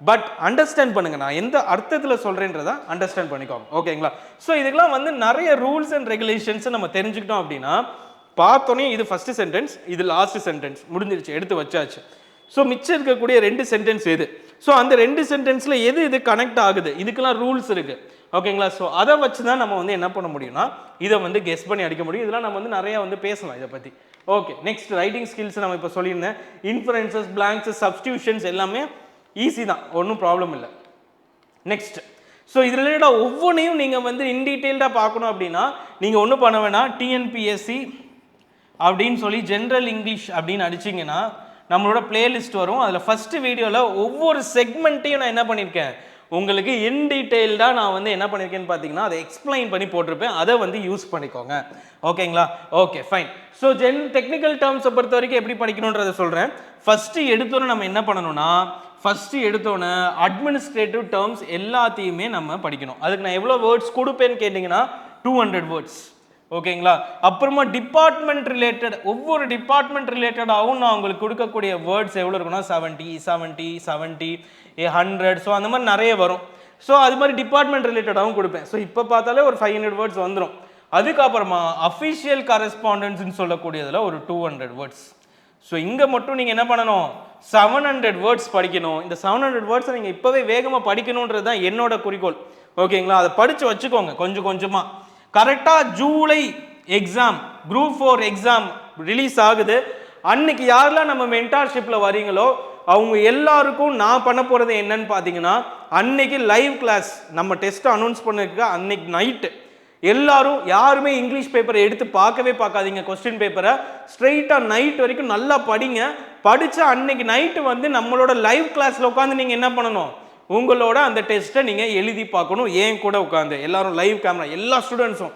பட் அண்டர்ஸ்டாண்ட் பண்ணுங்க, நான் எந்த அர்த்தத்தில் சொல்கிறேன்றதை அண்டர்ஸ்டாண்ட் பண்ணிக்கோங்க. ஓகேங்களா? ஸோ இதுக்கெல்லாம் வந்து நிறைய ரூல்ஸ் அண்ட் ரெகுலேஷன்ஸை நம்ம தெரிஞ்சுக்கிட்டோம் அப்படின்னா பார்த்தோன்னே இது ஃபர்ஸ்ட் சென்டென்ஸ், இது லாஸ்ட் சென்டென்ஸ் முடிஞ்சிருச்சு, எடுத்து வச்சாச்சு. ஸோ மிச்சம் இருக்கக்கூடிய 2 சென்டென்ஸ் எது, ஸோ அந்த 2 சென்டென்ஸில் எது இது கனெக்ட் ஆகுது, இதுக்கெல்லாம் ரூல்ஸ் இருக்குது. ஓகேங்களா? ஸோ அதை வச்சு தான் நம்ம வந்து என்ன பண்ண முடியும்னா இதை வந்து கெஸ் பண்ணி அடிக்க முடியும். இதெல்லாம் நம்ம வந்து நிறையா வந்து பேசலாம் இதை பற்றி. ஓகே, நெக்ஸ்ட் ரைட்டிங் ஸ்கில்ஸ் நம்ம இப்போ சொல்லியிருந்தேன். இன்ஃபரன்சஸ், பிளாங்க்ஸ், சப்ஸ்டியூஷன்ஸ் எல்லாமே ஈஸி தான், ஒன்றும் ப்ராப்ளம் இல்லை. நெக்ஸ்ட், ஸோ இது ரிலேட்டடாக ஒவ்வொன்றையும் நீங்கள் வந்து இன் டீட்டெயில்டாக பார்க்கணும் அப்படின்னா நீங்கள் ஒன்றும் பண்ண வேணாம். டிஎன்பிஎஸ்சி அப்படின்னு சொல்லி ஜென்ரல் இங்கிலீஷ் அப்படின்னு அடிச்சிங்கன்னா நம்மளோட பிளேலிஸ்ட் வரும். அதில் ஃபஸ்ட்டு வீடியோவில் ஒவ்வொரு செக்மெண்ட்டையும் நான் என்ன பண்ணியிருக்கேன் உங்களுக்கு இன் டீட்டெயில்டாக நான் வந்து என்ன பண்ணியிருக்கேன்னு பார்த்தீங்கன்னா அதை எக்ஸ்பிளைன் பண்ணி போட்டிருப்பேன். அதை வந்து யூஸ் பண்ணிக்கோங்க. ஓகேங்களா? Okay fine. ஸோ டெக்னிக்கல் டேர்ம்ஸை பொறுத்த வரைக்கும் எப்படி படிக்கணுன்றதை சொல்கிறேன். ஃபஸ்ட்டு எடுத்தோன்னே நம்ம என்ன பண்ணணும்னா அட்மினிஸ்ட்ரேட்டிவ் டேர்ம்ஸ் எல்லாத்தையுமே நம்ம படிக்கணும். அதுக்கு நான் எவ்வளோ வேர்ட்ஸ் கொடுப்பேன்னு கேட்டிங்கன்னா 200 வேர்ட்ஸ். ஓகேங்களா? அப்புறமா டிபார்ட்மெண்ட் ரிலேட்டட், ஒவ்வொரு டிபார்ட்மெண்ட் ரிலேட்டடாகவும் நான் உங்களுக்கு கொடுக்கக்கூடிய வேர்ட்ஸ் எவ்வளோ இருக்குன்னா 70, 100. ஸோ அந்த மாதிரி நிறைய வரும். ஸோ அது மாதிரி டிபார்ட்மெண்ட் ரிலேட்டடாகவும் கொடுப்பேன். ஸோ இப்போ பார்த்தாலே ஒரு 500 வேர்ட்ஸ் வந்துடும். அதுக்கப்புறமா அஃபிஷியல் கரஸ்பாண்டன்ஸ்ன்னு சொல்லக்கூடியதில் ஒரு 200 வேர்ட்ஸ். ஸோ இங்கே மட்டும் நீங்கள் என்ன பண்ணணும் 700 வேர்ட்ஸ் படிக்கணும். இந்த 700 வேர்ட்ஸை நீங்கள் இப்போவே வேகமாக படிக்கணுன்றது தான் என்னோட குறிக்கோள். ஓகேங்களா? அதை படித்து வச்சுக்கோங்க கொஞ்சம் கொஞ்சமாக. கரெக்டாக July exam, group 4 exam release ஆகுது. அன்னைக்கு யாரெல்லாம் நம்ம மென்டார்ஷிப்பில் வரீங்களோ அவங்க எல்லாருக்கும் நான் பண்ண போகிறது என்னன்னு பார்த்தீங்கன்னா அன்னைக்கு லைவ் கிளாஸ் நம்ம டெஸ்ட்டை அனௌன்ஸ் பண்ணிருக்க அன்னைக்கு நைட்டு எல்லாரும் யாருமே இங்கிலீஷ் பேப்பரை எடுத்து பார்க்காதீங்க. கொஸ்டின் பேப்பரை ஸ்ட்ரெயிட்டாக நைட் வரைக்கும் நல்லா படிங்க. படித்த அன்னைக்கு நைட்டு வந்து நம்மளோட லைவ் கிளாஸில் உட்காந்து நீங்கள் என்ன பண்ணணும் உங்களோட அந்த டெஸ்ட்டை நீங்கள் எழுதி பார்க்கணும். ஏன் கூட உட்காந்து எல்லாரும் லைவ் கேமரா, எல்லா ஸ்டூடெண்ட்ஸும்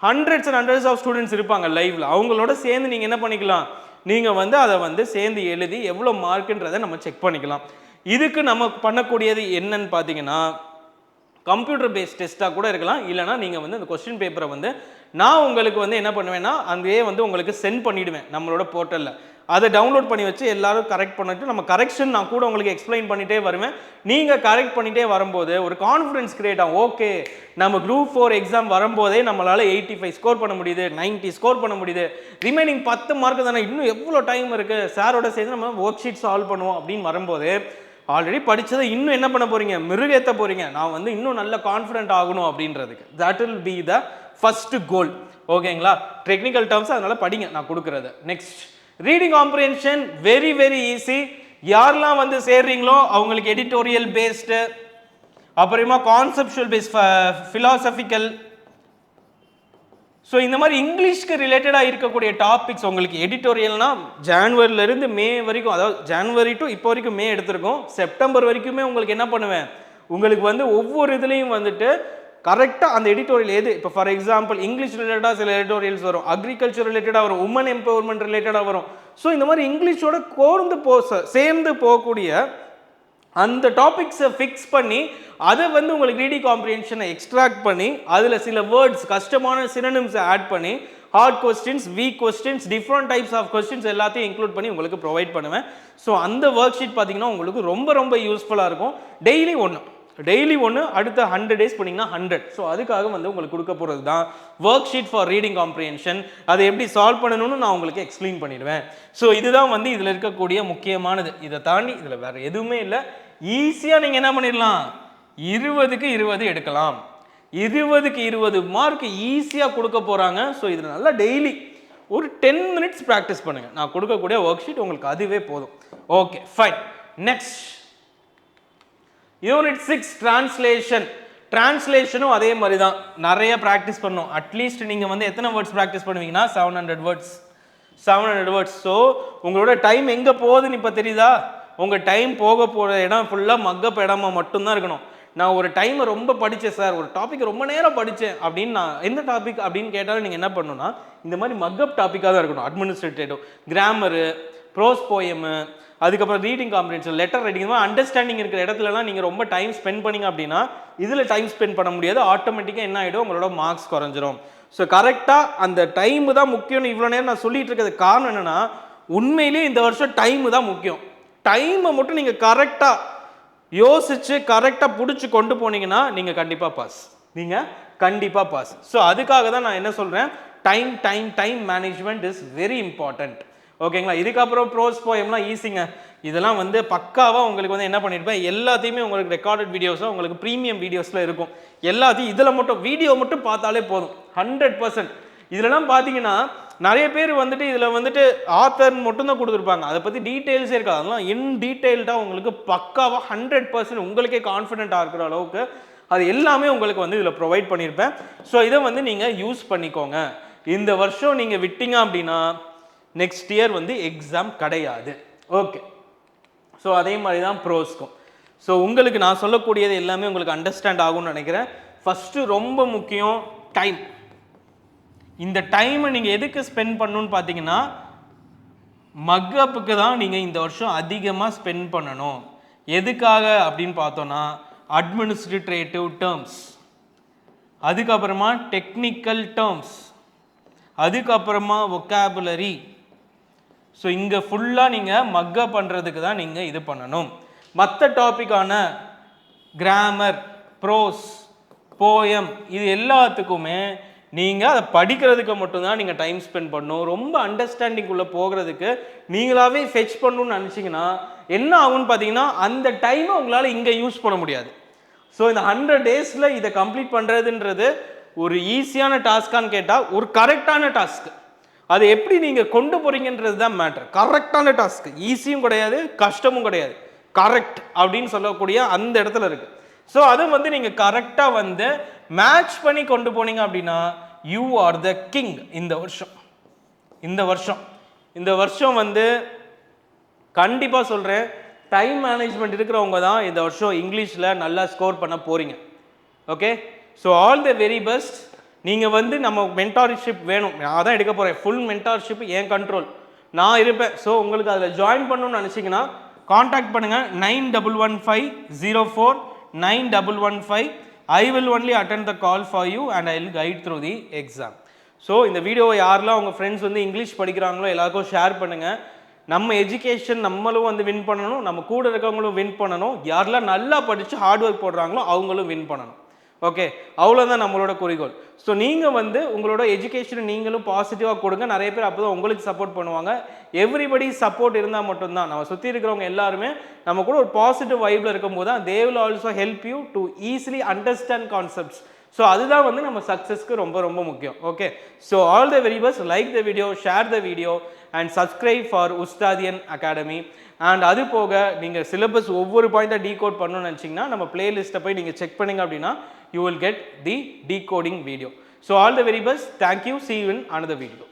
hundreds and hundreds of students இருப்பாங்க லைவ்ல, அவங்களோட சேர்ந்து நீங்கள் என்ன பண்ணிக்கலாம் நீங்கள் வந்து அதை வந்து சேர்ந்து எழுதி எவ்வளோ மார்க்குன்றதை நம்ம செக் பண்ணிக்கலாம். இதுக்கு நம்ம பண்ணக்கூடியது என்னன்னு பார்த்தீங்கன்னா கம்ப்யூட்டர் பேஸ்ட் டெஸ்ட்டாக கூட இருக்கலாம். இல்லைனா நீங்கள் வந்து அந்த கொஸ்டின் பேப்பரை வந்து நான் உங்களுக்கு வந்து என்ன பண்ணுவேன்னா அங்கேயே வந்து உங்களுக்கு சென்ட் பண்ணிவிடுவேன் நம்மளோட போர்ட்டலில். அதை டவுன்லோட் பண்ணி வச்சு எல்லாரும் கரெக்ட் பண்ணிட்டு நம்ம கரெக்ஷன் நான் கூட உங்களுக்கு எக்ஸ்பிளைன் பண்ணிட்டே வருவேன். நீங்கள் கரெக்ட் பண்ணிட்டே வரும்போது ஒரு கான்ஃபிடன்ஸ் கிரியேட் ஆகும். ஓகே, நம்ம குரூப் 4 எக்ஸாம் வரும்போதே நம்மளால் 85 ஸ்கோர் பண்ண முடியுது, 90 ஸ்கோர் பண்ண முடியுது, ரிமைனிங் 10 மார்க் தானே, இன்னும் எவ்வளோ டைம் இருக்குது, சாரோட சேர்ந்து நம்ம ஒர்க் ஷீட் சால்வ் பண்ணுவோம் அப்படின்னு வரும்போது ஆல்ரெடி படித்ததை இன்னும் என்ன பண்ண போகிறீங்க, மெருகேற்ற போகிறீங்க. நான் வந்து இன்னும் நல்ல கான்ஃபிடென்ட் ஆகணும் அப்படின்றதுக்கு. That will be the first goal. ஓகேங்களா? டெக்னிக்கல் டேர்ம்ஸ் அதனால் படிங்க நான் கொடுக்குறது. Next reading comprehension very very easy. யாரெல்லாம் வந்து சேர்றீங்களோ அவங்களுக்கு எடிட்டோரியல் பேஸ்டு, அப்புறமா கான்செப்சுவல் பேஸ்ட், ஃபிலாசபிக்கல், ஸோ இந்த மாதிரி இங்கிலீஷ்க்கு ரிலேட்டடாக இருக்கக்கூடிய டாபிக்ஸ் உங்களுக்கு எடிட்டோரியல்னா ஜான்வரியிலேருந்து மே வரைக்கும், அதாவது ஜான்வரி டு இப்போ வரைக்கும் மே எடுத்திருக்கோம், செப்டம்பர் வரைக்குமே உங்களுக்கு என்ன பண்ணுவேன், உங்களுக்கு வந்து ஒவ்வொரு இதுலேயும் வந்துட்டு கரெக்டாக அந்த எடிட்டோரியல் எது, இப்போ ஃபார் எக்ஸாம்பிள் இங்கிலீஷ் ரிலேட்டடாக சில எடிட்டோரியல்ஸ் வரும், அக்ரிகல்ச்சர் ரிலேட்டடாக வரும், உமன் எம்பவர்மெண்ட் ரிலேட்டடாக வரும். ஸோ இந்த மாதிரி இங்கிலீஷோட சேர்ந்து போகக்கூடிய அந்த டாபிக்ஸை ஃபிக்ஸ் பண்ணி அதை வந்து உங்களுக்கு ரீடிங் காம்ப்ரிஹென்ஷனை எக்ஸ்ட்ராக்ட் பண்ணி அதில் சில வேர்ட்ஸ் கஷ்டமான சினோனிம்ஸை ஆட் பண்ணி hard questions, weak questions, different types of questions எல்லாத்தையும் இன்க்ளூட் பண்ணி உங்களுக்கு ப்ரொவைட் பண்ணுவேன். ஸோ அந்த ஒர்க் ஷீட் பார்த்தீங்கன்னா உங்களுக்கு ரொம்ப ரொம்ப யூஸ்ஃபுல்லாக இருக்கும். டெய்லி ஒன்று அடுத்த 100 டேஸ் பண்ணிங்கன்னா 100. ஸோ அதுக்காக வந்து உங்களுக்கு கொடுக்க போகிறது தான் work sheet for reading comprehension. அதை எப்படி சால்வ் பண்ணணும்னு நான் உங்களுக்கு எக்ஸ்பிளைன் பண்ணிடுவேன். ஸோ இதுதான் வந்து இதில் இருக்கக்கூடிய முக்கியமானது. இதை தாண்டி இதில் வேறு எதுவுமே இல்லை. ஈஸியாக நீங்கள் என்ன பண்ணிடலாம், 20க்கு 20 எடுக்கலாம். 20க்கு 20 மார்க் ஈஸியாக கொடுக்க போகிறாங்க. ஸோ இதில் நல்லா டெய்லி ஒரு 10 மினிட்ஸ் ப்ராக்டிஸ் பண்ணுங்கள். நான் கொடுக்கக்கூடிய ஒர்க் ஷீட் உங்களுக்கு அதுவே போதும். Okay fine. நெக்ஸ்ட் யூனிட் 6 டிரான்ஸ்லேஷனும் அதே மாதிரி தான் நிறைய ப்ராக்டிஸ் பண்ணணும். அட்லீஸ்ட் நீங்கள் வந்து எத்தனை வேர்ட்ஸ் ப்ராக்டிஸ் பண்ணுவீங்கன்னா 700 வேர்ட்ஸ். ஸோ உங்களோட டைம் எங்கே போகுதுன்னு இப்போ தெரியுதா? உங்கள் டைம் போகிற இடம் ஃபுல்லாக மக்கப் இடமா மட்டும்தான் இருக்கணும். நான் ஒரு டைமை ரொம்ப படித்தேன் சார், ஒரு டாபிக் ரொம்ப நேரம் படித்தேன் அப்படின்னு நான் எந்த டாபிக் அப்படின்னு கேட்டாலும் நீங்கள் என்ன பண்ணணும்னா இந்த மாதிரி மக்கப் டாப்பிக்காக தான் இருக்கணும். அட்மினிஸ்ட்ரேட்டிவ், கிராமரு, ப்ரோஸ் போயமு, அதுக்கப்புறம் reading comprehension, letter writing, understanding இருக்கிற இடத்துலலாம் நீங்கள் ரொம்ப டைம் ஸ்பெண்ட் பண்ணிங்க அப்படின்னா இதில் டைம் ஸ்பெண்ட் பண்ண முடியாது. ஆட்டோமேட்டிக்காக என்ன ஆகிடும், உங்களோட மார்க்ஸ் குறைஞ்சிரும். ஸோ கரெக்டாக அந்த டைமு தான் முக்கியம்னு இவ்வளோ நேரம் நான் சொல்லிட்டு இருக்கிறது காரணம் என்னென்னா, உண்மையிலேயே இந்த வருஷம் டைமு தான் முக்கியம். டைமை மட்டும் நீங்கள் கரெக்டாக யோசித்து கரெக்டாக பிடிச்சி கொண்டு போனீங்கன்னா நீங்கள் கண்டிப்பாக பாஸ். ஸோ அதுக்காக தான் நான் என்ன சொல்கிறேன், time management is very important. ஓகேங்களா? இதுக்கப்புறம் ப்ரோஸ் போயம்லாம் ஈஸிங்க. இதெல்லாம் வந்து பக்காவாக உங்களுக்கு வந்து என்ன பண்ணியிருப்பேன், எல்லாத்தையுமே உங்களுக்கு ரெக்கார்டட் வீடியோஸாக உங்களுக்கு ப்ரீமியம் வீடியோஸில் இருக்கும். எல்லாத்தையும் இதில் மட்டும் வீடியோ மட்டும் பார்த்தாலே போதும். 100%. இதெல்லாம் பார்த்தீங்கன்னா நிறைய பேர் வந்துட்டு இதில் வந்துட்டு ஆத்தர் மட்டும்தான் கொடுத்துருப்பாங்க, அதை பற்றி டீட்டெயில்ஸே இருக்காது. அதெல்லாம் இன் டீட்டெயில்டாக உங்களுக்கு பக்காவாக 100% உங்களுக்கே கான்ஃபிடென்ட்டாக இருக்கிற அளவுக்கு அது எல்லாமே உங்களுக்கு வந்து இதில் ப்ரொவைட் பண்ணியிருப்பேன். ஸோ இதை வந்து நீங்கள் யூஸ் பண்ணிக்கோங்க. இந்த வருஷம் நீங்கள் விட்டீங்க அப்படின்னா நெக்ஸ்ட் இயர் வந்து எக்ஸாம் கிடையாது. ஓகே, ஸோ அதே மாதிரி தான் ப்ரோஸ்க்கும். ஸோ உங்களுக்கு நான் சொல்லக்கூடியது எல்லாமே உங்களுக்கு அண்டர்ஸ்டாண்ட் ஆகும்னு நினைக்கிறேன். ஃபஸ்ட்டு ரொம்ப முக்கியம் டைம். இந்த டைமை நீங்கள் எதுக்கு ஸ்பெண்ட் பண்ணணும்னு பார்த்தீங்கன்னா மக்கப்புக்கு தான் நீங்கள் இந்த வருஷம் அதிகமாக ஸ்பெண்ட் பண்ணணும். எதுக்காக அப்படின்னு பார்த்தோன்னா அட்மினிஸ்ட்ரேட்டிவ் டேர்ம்ஸ், அதுக்கப்புறமா டெக்னிக்கல் டேர்ம்ஸ், அதுக்கப்புறமா வொக்காபுலரி. ஸோ இங்கே ஃபுல்லாக நீங்கள் மக்கப் பண்ணுறதுக்கு தான் நீங்கள் இது பண்ணணும். மற்ற டாப்பிக்கான கிராமர், ப்ரோஸ், போயம் இது எல்லாத்துக்குமே நீங்கள் அதை படிக்கிறதுக்கு மட்டும்தான் நீங்கள் டைம் ஸ்பெண்ட் பண்ணணும். ரொம்ப அண்டர்ஸ்டாண்டிங்குள்ளே போகிறதுக்கு நீங்களாவே ஃபெச் பண்ணணும்னு நினச்சிங்கன்னா என்ன ஆகும்னு பார்த்தீங்கன்னா அந்த டைமை உங்களால் இங்கே யூஸ் பண்ண முடியாது. ஸோ இந்த 100 டேஸில் இதை கம்ப்ளீட் பண்ணுறதுன்றது ஒரு ஈஸியான டாஸ்க்கான்னு கேட்டால் ஒரு கரெக்டான டாஸ்க்கு. அதை எப்படி நீங்கள் கொண்டு போகிறீங்கன்றது தான் மேட்டர். கரெக்டான டாஸ்க்கு, ஈஸியும் கிடையாது கஷ்டமும் கிடையாது, கரெக்ட் அப்படின்னு சொல்லக்கூடிய அந்த இடத்துல இருக்குது. ஸோ அதை வந்து நீங்கள் கரெக்டாக வந்து மேட்ச் பண்ணி கொண்டு போனீங்க அப்படின்னா யூ ஆர் த கிங். இந்த வருஷம் வந்து கண்டிப்பாக சொல்கிறேன், டைம் மேனேஜ்மெண்ட் இருக்கிறவங்க தான் இந்த வருஷம் இங்கிலீஷில் நல்லா ஸ்கோர் பண்ண போகிறீங்க. Okay, so all the very best. நீங்கள் வந்து நம்ம மென்டார்ஷிப் வேணும், நான் தான் எடுக்க போகிறேன். ஃபுல் மென்டார்ஷிப் என் கண்ட்ரோல், நான் இருப்பேன். ஸோ உங்களுக்கு அதில் ஜாயின் பண்ணணும்னு நினச்சிங்கன்னா காண்டாக்ட் பண்ணுங்கள் 9150491115. I will only attend the call for you and I will guide through the exam. So இந்த வீடியோவை யாரெல்லாம் உங்கள் ஃப்ரெண்ட்ஸ் வந்து இங்கிலீஷ் படிக்கிறாங்களோ எல்லாருக்கும் ஷேர் பண்ணுங்கள். நம்ம எஜுகேஷன் நம்மளும் வந்து வின் பண்ணணும், நம்ம கூட இருக்கவங்களும் வின் பண்ணணும், யாரெல்லாம் நல்லா படித்து ஹார்ட் ஒர்க் போடுறாங்களோ அவங்களும் வின் பண்ணணும். ஓகே, அவ்வளோதான் நம்மளோட குறிக்கோள். ஸோ நீங்கள் வந்து உங்களோட எஜுகேஷனை நீங்களும் பாசிட்டிவாக கொடுங்க. நிறைய பேர் அப்போ தான் உங்களுக்கு சப்போர்ட் பண்ணுவாங்க. எவ்ரிபடி சப்போர்ட் இருந்தால் மட்டும்தான், நம்ம சுற்றி இருக்கிறவங்க எல்லாருமே நம்ம கூட ஒரு பாசிட்டிவ் வைப்பில் இருக்கும்போது தான் they will also help you to easily understand concepts. So அதுதான் வந்து நம்ம சக்ஸஸ்க்கு ரொம்ப ரொம்ப முக்கியம். Okay, so all the very best. Like the video, share the video and subscribe for Ustadian academy. And அது போக நீங்கள் சிலபஸ் ஒவ்வொரு பாயிண்ட்டாக டீகோட் பண்ணணும்னு நினச்சிங்கன்னா நம்ம பிளேலிஸ்ட்டை போய் நீங்கள் செக் பண்ணிங்க அப்படின்னா you will get the decoding video. So all the very best. Thank you. See you in another video.